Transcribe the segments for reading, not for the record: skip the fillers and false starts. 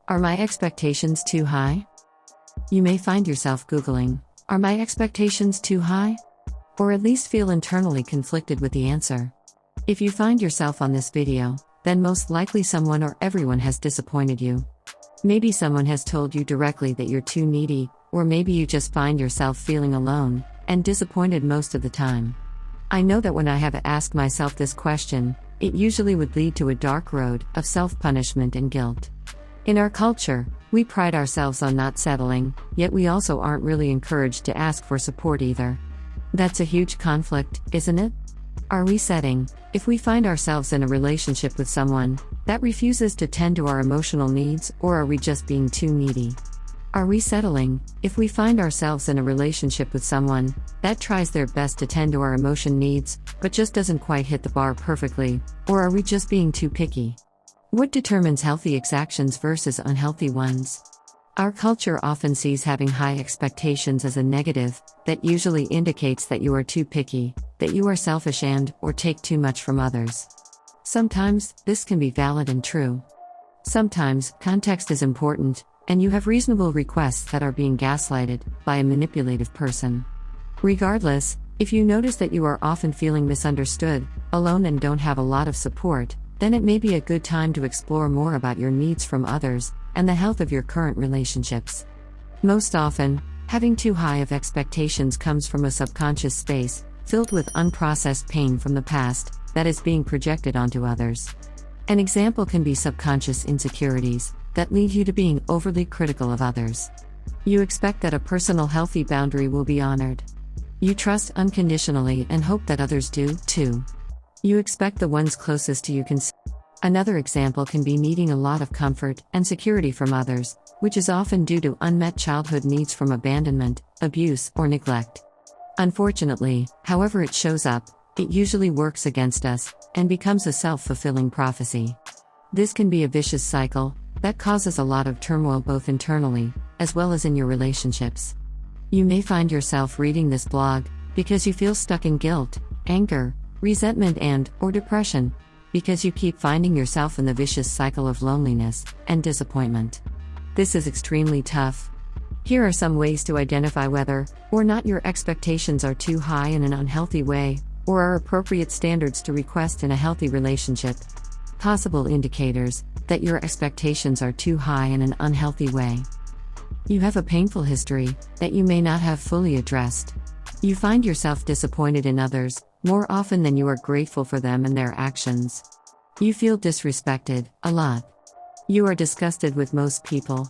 Are my expectations too high? You may find yourself Googling, "Are my expectations too high?" Or at least feel internally conflicted with the answer. If you find yourself on this video, then most likely someone or everyone has disappointed you. Maybe someone has told you directly that you're too needy, or maybe you just find yourself feeling alone and disappointed most of the time. I know that when I have asked myself this question, it usually would lead to a dark road of self-punishment and guilt. In our culture, we pride ourselves on not settling, yet we also aren't really encouraged to ask for support either. That's a huge conflict, isn't it? Are we setting, if we find ourselves in a relationship with someone that refuses to tend to our emotional needs, or are we just being too needy? Are we settling, if we find ourselves in a relationship with someone that tries their best to tend to our emotion needs, but just doesn't quite hit the bar perfectly, or are we just being too picky? What determines healthy exactions versus unhealthy ones? Our culture often sees having high expectations as a negative, that usually indicates that you are too picky, that you are selfish or take too much from others. Sometimes, this can be valid and true. Sometimes, context is important, and you have reasonable requests that are being gaslighted by a manipulative person. Regardless, if you notice that you are often feeling misunderstood, alone and don't have a lot of support, then it may be a good time to explore more about your needs from others, and the health of your current relationships. Most often, having too high of expectations comes from a subconscious space, filled with unprocessed pain from the past, that is being projected onto others. An example can be subconscious insecurities, that lead you to being overly critical of others. You expect that a personal healthy boundary will be honored. You trust unconditionally and hope that others do, too. You expect the ones closest to you can. Another example can be needing a lot of comfort and security from others, which is often due to unmet childhood needs from abandonment, abuse, or neglect. Unfortunately, however it shows up, it usually works against us and becomes a self-fulfilling prophecy. This can be a vicious cycle that causes a lot of turmoil both internally as well as in your relationships. You may find yourself reading this blog because you feel stuck in guilt, anger, resentment or depression, because you keep finding yourself in the vicious cycle of loneliness and disappointment. This is extremely tough. Here are some ways to identify whether or not your expectations are too high in an unhealthy way, or are appropriate standards to request in a healthy relationship. Possible indicators that your expectations are too high in an unhealthy way. You have a painful history that you may not have fully addressed. You find yourself disappointed in others more often than you are grateful for them and their actions. You feel disrespected a lot. You are disgusted with most people.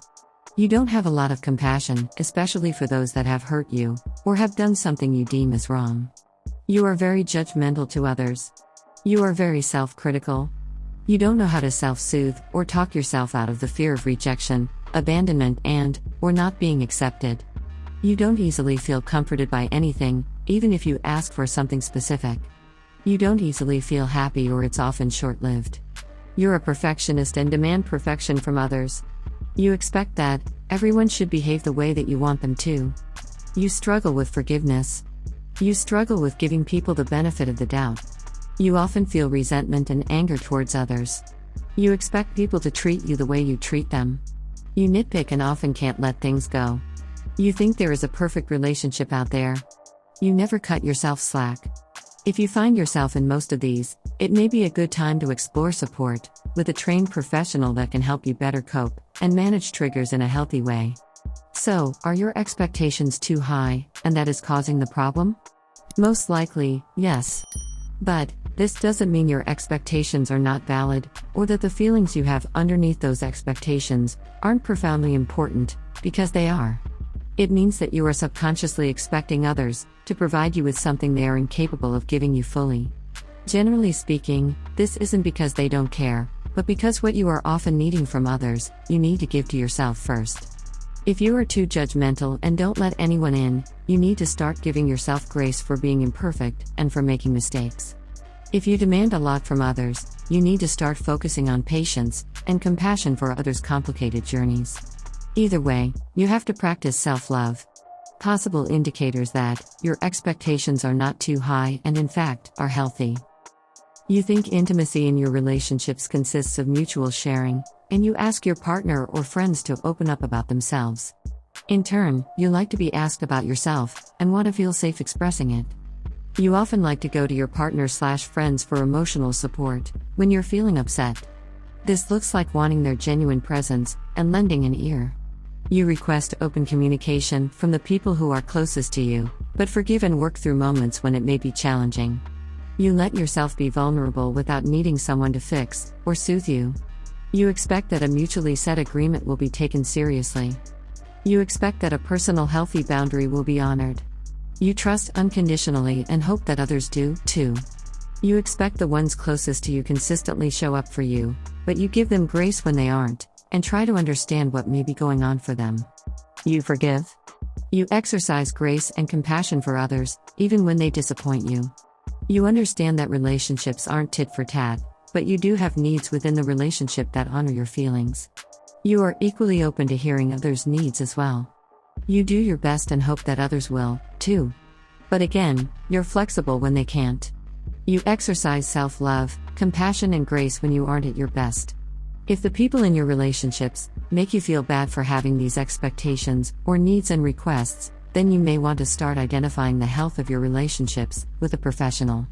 You don't have a lot of compassion, especially for those that have hurt you or have done something you deem as wrong. You are very judgmental to others. You are very self-critical. You don't know how to self-soothe or talk yourself out of the fear of rejection, abandonment or not being accepted. You don't easily feel comforted by anything, even if you ask for something specific. You don't easily feel happy or it's often short-lived. You're a perfectionist and demand perfection from others. You expect that everyone should behave the way that you want them to. You struggle with forgiveness. You struggle with giving people the benefit of the doubt. You often feel resentment and anger towards others. You expect people to treat you the way you treat them. You nitpick and often can't let things go. You think there is a perfect relationship out there. You never cut yourself slack. If you find yourself in most of these, it may be a good time to explore support with a trained professional that can help you better cope and manage triggers in a healthy way. So, are your expectations too high, and that is causing the problem? Most likely, yes. But this doesn't mean your expectations are not valid, or that the feelings you have underneath those expectations aren't profoundly important, because they are. It means that you are subconsciously expecting others to provide you with something they are incapable of giving you fully. Generally speaking, this isn't because they don't care, but because what you are often needing from others, you need to give to yourself first. If you are too judgmental and don't let anyone in, you need to start giving yourself grace for being imperfect and for making mistakes. If you demand a lot from others, you need to start focusing on patience and compassion for others' complicated journeys. Either way, you have to practice self-love. Possible indicators that your expectations are not too high and in fact are healthy. You think intimacy in your relationships consists of mutual sharing, and you ask your partner or friends to open up about themselves. In turn, you like to be asked about yourself and want to feel safe expressing it. You often like to go to your partner/friends for emotional support when you're feeling upset. This looks like wanting their genuine presence and lending an ear. You request open communication from the people who are closest to you, but forgive and work through moments when it may be challenging. You let yourself be vulnerable without needing someone to fix or soothe you. You expect that a mutually set agreement will be taken seriously. You expect that a personal healthy boundary will be honored. You trust unconditionally and hope that others do, too. You expect the ones closest to you consistently show up for you, but you give them grace when they aren't, and try to understand what may be going on for them. You forgive. You exercise grace and compassion for others, even when they disappoint you. You understand that relationships aren't tit for tat, but you do have needs within the relationship that honor your feelings. You are equally open to hearing others' needs as well. You do your best and hope that others will, too. But again, you're flexible when they can't. You exercise self-love, compassion and grace when you aren't at your best. If the people in your relationships make you feel bad for having these expectations or needs and requests, then you may want to start identifying the health of your relationships with a professional.